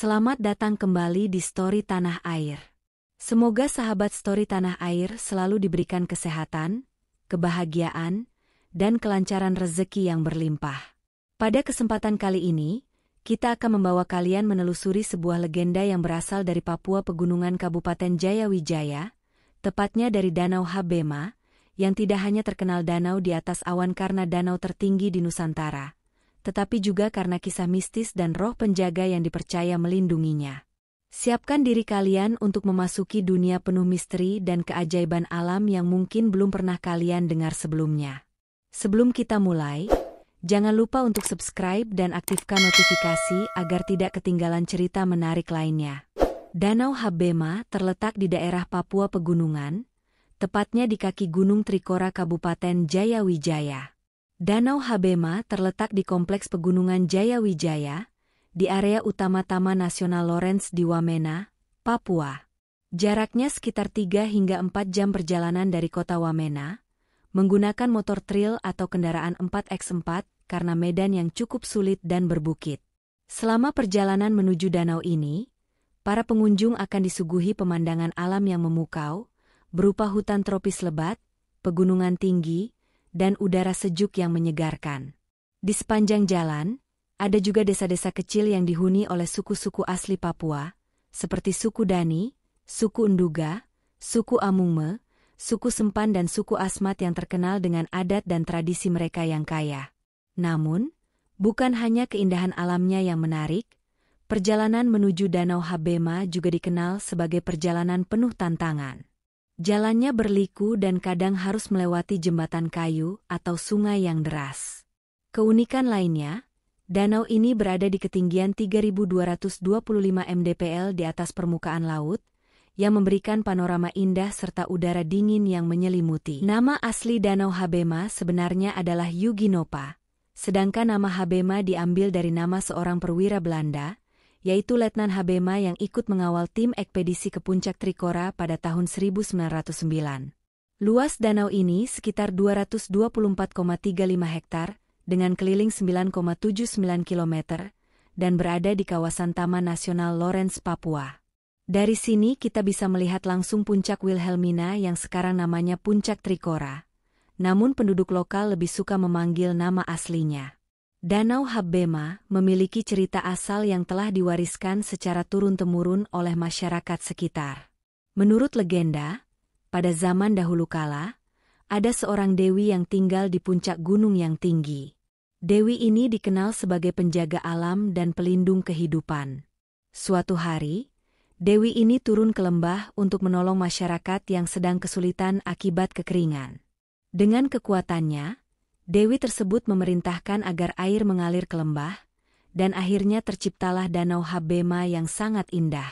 Selamat datang kembali di Story Tanah Air. Semoga sahabat Story Tanah Air selalu diberikan kesehatan, kebahagiaan, dan kelancaran rezeki yang berlimpah. Pada kesempatan kali ini, kita akan membawa kalian menelusuri sebuah legenda yang berasal dari Papua Pegunungan Kabupaten Jayawijaya, tepatnya dari Danau Habema, yang tidak hanya terkenal danau di atas awan karena danau tertinggi di Nusantara, tetapi juga karena kisah mistis dan roh penjaga yang dipercaya melindunginya. Siapkan diri kalian untuk memasuki dunia penuh misteri dan keajaiban alam yang mungkin belum pernah kalian dengar sebelumnya. Sebelum kita mulai, jangan lupa untuk subscribe dan aktifkan notifikasi agar tidak ketinggalan cerita menarik lainnya. Danau Habema terletak di daerah Papua Pegunungan, tepatnya di kaki Gunung Trikora Kabupaten Jayawijaya. Danau Habema terletak di Kompleks Pegunungan Jayawijaya, di area utama Taman Nasional Lorentz di Wamena, Papua. Jaraknya sekitar 3 hingga 4 jam perjalanan dari kota Wamena, menggunakan motor trail atau kendaraan 4x4 karena medan yang cukup sulit dan berbukit. Selama perjalanan menuju danau ini, para pengunjung akan disuguhi pemandangan alam yang memukau, berupa hutan tropis lebat, pegunungan tinggi, dan udara sejuk yang menyegarkan. Di sepanjang jalan, ada juga desa-desa kecil yang dihuni oleh suku-suku asli Papua, seperti suku Dani, suku Nduga, suku Amungme, suku Sempan dan suku Asmat yang terkenal dengan adat dan tradisi mereka yang kaya. Namun, bukan hanya keindahan alamnya yang menarik, perjalanan menuju Danau Habema juga dikenal sebagai perjalanan penuh tantangan. Jalannya berliku dan kadang harus melewati jembatan kayu atau sungai yang deras. Keunikan lainnya, danau ini berada di ketinggian 3.225 mdpl di atas permukaan laut, yang memberikan panorama indah serta udara dingin yang menyelimuti. Nama asli Danau Habema sebenarnya adalah Yuginopa, sedangkan nama Habema diambil dari nama seorang perwira Belanda, yaitu Letnan Habema yang ikut mengawal tim ekspedisi ke puncak Trikora pada tahun 1909. Luas danau ini sekitar 224,35 hektar, dengan keliling 9,79 km, dan berada di kawasan Taman Nasional Lorentz, Papua. Dari sini kita bisa melihat langsung puncak Wilhelmina yang sekarang namanya Puncak Trikora, namun penduduk lokal lebih suka memanggil nama aslinya. Danau Habema memiliki cerita asal yang telah diwariskan secara turun-temurun oleh masyarakat sekitar. Menurut legenda, pada zaman dahulu kala, ada seorang dewi yang tinggal di puncak gunung yang tinggi. Dewi ini dikenal sebagai penjaga alam dan pelindung kehidupan. Suatu hari, dewi ini turun ke lembah untuk menolong masyarakat yang sedang kesulitan akibat kekeringan. Dengan kekuatannya, dewi tersebut memerintahkan agar air mengalir ke lembah, dan akhirnya terciptalah Danau Habema yang sangat indah.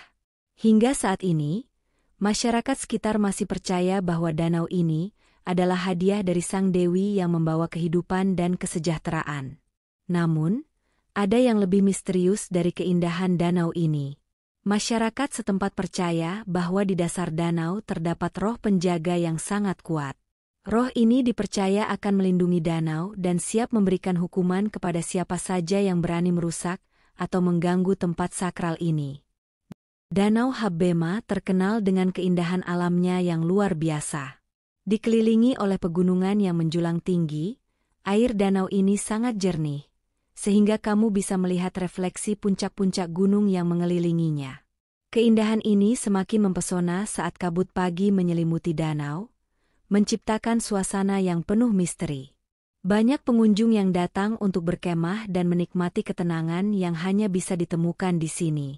Hingga saat ini, masyarakat sekitar masih percaya bahwa danau ini adalah hadiah dari sang dewi yang membawa kehidupan dan kesejahteraan. Namun, ada yang lebih misterius dari keindahan danau ini. Masyarakat setempat percaya bahwa di dasar danau terdapat roh penjaga yang sangat kuat. Roh ini dipercaya akan melindungi danau dan siap memberikan hukuman kepada siapa saja yang berani merusak atau mengganggu tempat sakral ini. Danau Habema terkenal dengan keindahan alamnya yang luar biasa. Dikelilingi oleh pegunungan yang menjulang tinggi, air danau ini sangat jernih, sehingga kamu bisa melihat refleksi puncak-puncak gunung yang mengelilinginya. Keindahan ini semakin mempesona saat kabut pagi menyelimuti danau, menciptakan suasana yang penuh misteri. Banyak pengunjung yang datang untuk berkemah dan menikmati ketenangan yang hanya bisa ditemukan di sini.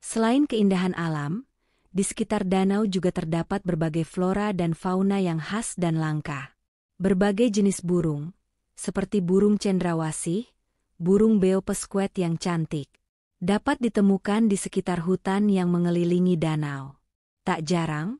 Selain keindahan alam, di sekitar danau juga terdapat berbagai flora dan fauna yang khas dan langka. Berbagai jenis burung, seperti burung cendrawasih, burung beo pesquet yang cantik, dapat ditemukan di sekitar hutan yang mengelilingi danau. Tak jarang,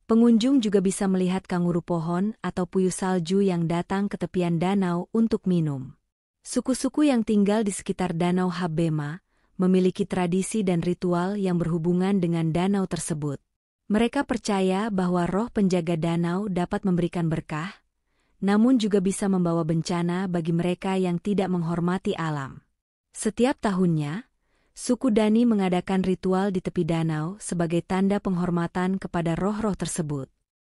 pengunjung juga bisa melihat kanguru pohon atau puyuh salju yang datang ke tepian danau untuk minum. Suku-suku yang tinggal di sekitar Danau Habema memiliki tradisi dan ritual yang berhubungan dengan danau tersebut. Mereka percaya bahwa roh penjaga danau dapat memberikan berkah, namun juga bisa membawa bencana bagi mereka yang tidak menghormati alam. Setiap tahunnya, Suku Dani mengadakan ritual di tepi danau sebagai tanda penghormatan kepada roh-roh tersebut.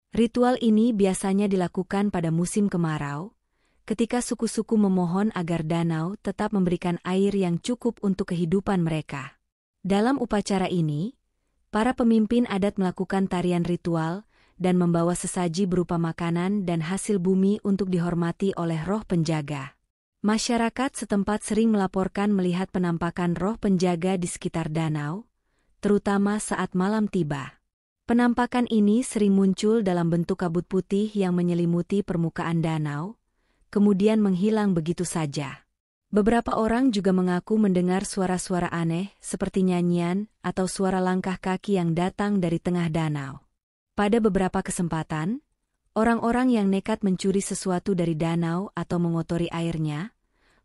Ritual ini biasanya dilakukan pada musim kemarau, ketika suku-suku memohon agar danau tetap memberikan air yang cukup untuk kehidupan mereka. Dalam upacara ini, para pemimpin adat melakukan tarian ritual dan membawa sesaji berupa makanan dan hasil bumi untuk dihormati oleh roh penjaga. Masyarakat setempat sering melaporkan melihat penampakan roh penjaga di sekitar danau, terutama saat malam tiba. Penampakan ini sering muncul dalam bentuk kabut putih yang menyelimuti permukaan danau, kemudian menghilang begitu saja. Beberapa orang juga mengaku mendengar suara-suara aneh seperti nyanyian atau suara langkah kaki yang datang dari tengah danau. Pada beberapa kesempatan, orang-orang yang nekat mencuri sesuatu dari danau atau mengotori airnya,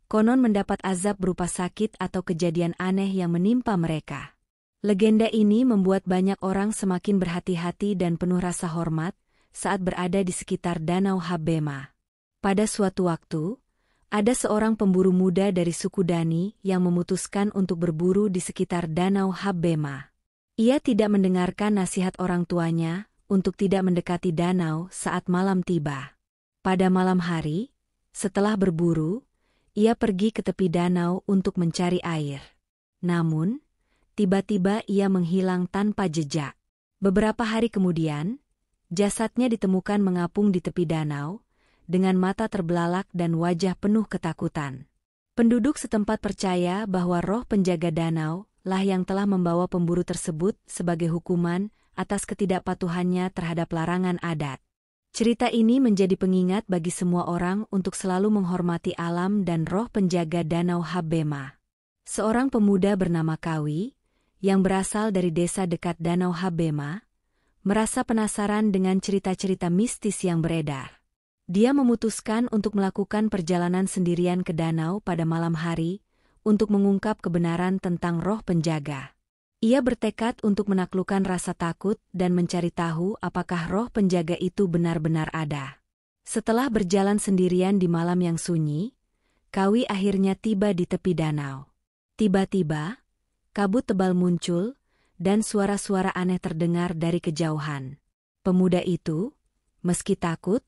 konon mendapat azab berupa sakit atau kejadian aneh yang menimpa mereka. Legenda ini membuat banyak orang semakin berhati-hati dan penuh rasa hormat saat berada di sekitar Danau Habema. Pada suatu waktu, ada seorang pemburu muda dari suku Dani yang memutuskan untuk berburu di sekitar Danau Habema. Ia tidak mendengarkan nasihat orang tuanya untuk tidak mendekati danau saat malam tiba. Pada malam hari, setelah berburu, ia pergi ke tepi danau untuk mencari air. Namun, tiba-tiba ia menghilang tanpa jejak. Beberapa hari kemudian, jasadnya ditemukan mengapung di tepi danau, dengan mata terbelalak dan wajah penuh ketakutan. Penduduk setempat percaya bahwa roh penjaga danau lah yang telah membawa pemburu tersebut sebagai hukuman atas ketidakpatuhannya terhadap larangan adat. Cerita ini menjadi pengingat bagi semua orang untuk selalu menghormati alam dan roh penjaga Danau Habema. Seorang pemuda bernama Kawi, yang berasal dari desa dekat Danau Habema, merasa penasaran dengan cerita-cerita mistis yang beredar. Dia memutuskan untuk melakukan perjalanan sendirian ke danau pada malam hari untuk mengungkap kebenaran tentang roh penjaga. Ia bertekad untuk menaklukkan rasa takut dan mencari tahu apakah roh penjaga itu benar-benar ada. Setelah berjalan sendirian di malam yang sunyi, Kawi akhirnya tiba di tepi danau. Tiba-tiba, kabut tebal muncul, dan suara-suara aneh terdengar dari kejauhan. Pemuda itu, meski takut,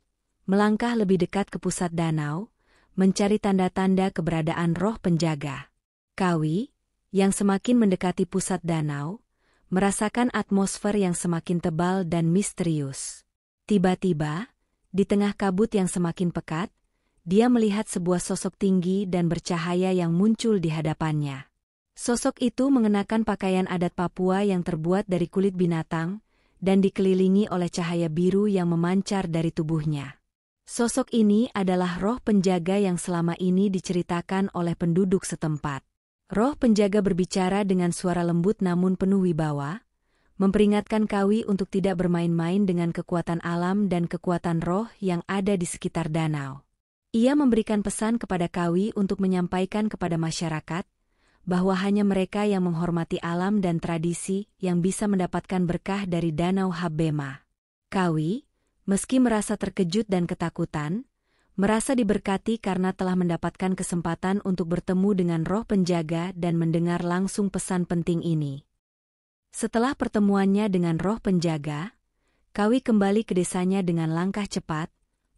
melangkah lebih dekat ke pusat danau, mencari tanda-tanda keberadaan roh penjaga. Kawi, yang semakin mendekati pusat danau, merasakan atmosfer yang semakin tebal dan misterius. Tiba-tiba, di tengah kabut yang semakin pekat, dia melihat sebuah sosok tinggi dan bercahaya yang muncul di hadapannya. Sosok itu mengenakan pakaian adat Papua yang terbuat dari kulit binatang dan dikelilingi oleh cahaya biru yang memancar dari tubuhnya. Sosok ini adalah roh penjaga yang selama ini diceritakan oleh penduduk setempat. Roh penjaga berbicara dengan suara lembut namun penuh wibawa, memperingatkan Kawi untuk tidak bermain-main dengan kekuatan alam dan kekuatan roh yang ada di sekitar danau. Ia memberikan pesan kepada Kawi untuk menyampaikan kepada masyarakat bahwa hanya mereka yang menghormati alam dan tradisi yang bisa mendapatkan berkah dari Danau Habema. Kawi, meski merasa terkejut dan ketakutan, merasa diberkati karena telah mendapatkan kesempatan untuk bertemu dengan roh penjaga dan mendengar langsung pesan penting ini. Setelah pertemuannya dengan roh penjaga, Kawi kembali ke desanya dengan langkah cepat,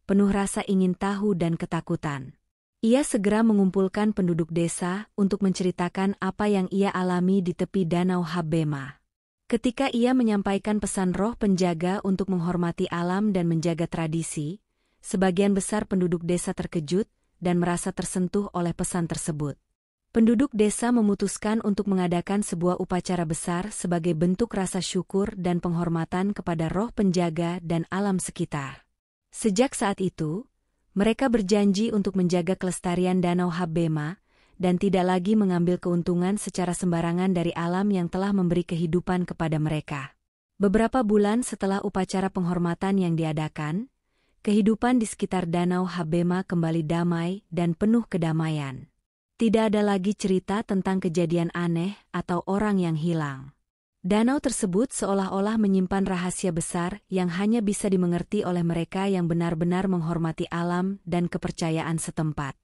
penuh rasa ingin tahu dan ketakutan. Ia segera mengumpulkan penduduk desa untuk menceritakan apa yang ia alami di tepi Danau Habema. Ketika ia menyampaikan pesan roh penjaga untuk menghormati alam dan menjaga tradisi, sebagian besar penduduk desa terkejut dan merasa tersentuh oleh pesan tersebut. Penduduk desa memutuskan untuk mengadakan sebuah upacara besar sebagai bentuk rasa syukur dan penghormatan kepada roh penjaga dan alam sekitar. Sejak saat itu, mereka berjanji untuk menjaga kelestarian Danau Habema dan tidak lagi mengambil keuntungan secara sembarangan dari alam yang telah memberi kehidupan kepada mereka. Beberapa bulan setelah upacara penghormatan yang diadakan, kehidupan di sekitar Danau Habema kembali damai dan penuh kedamaian. Tidak ada lagi cerita tentang kejadian aneh atau orang yang hilang. Danau tersebut seolah-olah menyimpan rahasia besar yang hanya bisa dimengerti oleh mereka yang benar-benar menghormati alam dan kepercayaan setempat.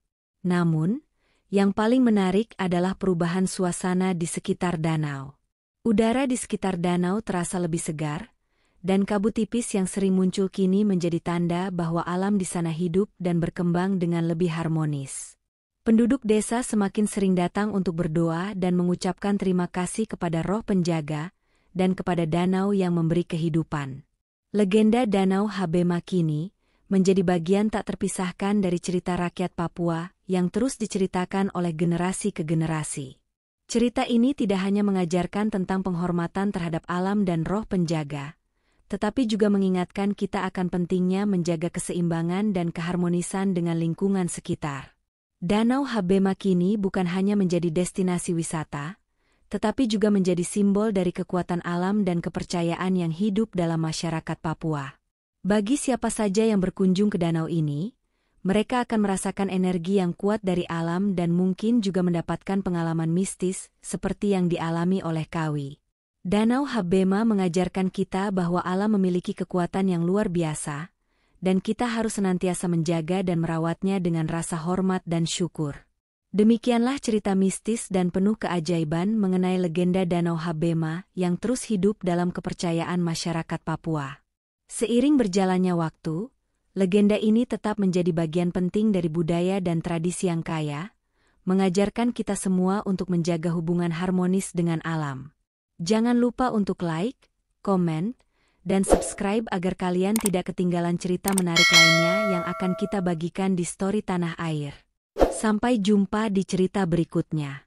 Namun, Yang paling menarik adalah perubahan suasana di sekitar danau. Udara di sekitar danau terasa lebih segar, dan kabut tipis yang sering muncul kini menjadi tanda bahwa alam di sana hidup dan berkembang dengan lebih harmonis. Penduduk desa semakin sering datang untuk berdoa dan mengucapkan terima kasih kepada roh penjaga dan kepada danau yang memberi kehidupan. Legenda Danau Habema kini menjadi bagian tak terpisahkan dari cerita rakyat Papua yang terus diceritakan oleh generasi ke generasi. Cerita ini tidak hanya mengajarkan tentang penghormatan terhadap alam dan roh penjaga, tetapi juga mengingatkan kita akan pentingnya menjaga keseimbangan dan keharmonisan dengan lingkungan sekitar. Danau Habema kini bukan hanya menjadi destinasi wisata, tetapi juga menjadi simbol dari kekuatan alam dan kepercayaan yang hidup dalam masyarakat Papua. Bagi siapa saja yang berkunjung ke danau ini, mereka akan merasakan energi yang kuat dari alam dan mungkin juga mendapatkan pengalaman mistis seperti yang dialami oleh Kawi. Danau Habema mengajarkan kita bahwa alam memiliki kekuatan yang luar biasa, dan kita harus senantiasa menjaga dan merawatnya dengan rasa hormat dan syukur. Demikianlah cerita mistis dan penuh keajaiban mengenai legenda Danau Habema yang terus hidup dalam kepercayaan masyarakat Papua. Seiring berjalannya waktu, legenda ini tetap menjadi bagian penting dari budaya dan tradisi yang kaya, mengajarkan kita semua untuk menjaga hubungan harmonis dengan alam. Jangan lupa untuk like, komen, dan subscribe agar kalian tidak ketinggalan cerita menarik lainnya yang akan kita bagikan di Story Tanah Air. Sampai jumpa di cerita berikutnya.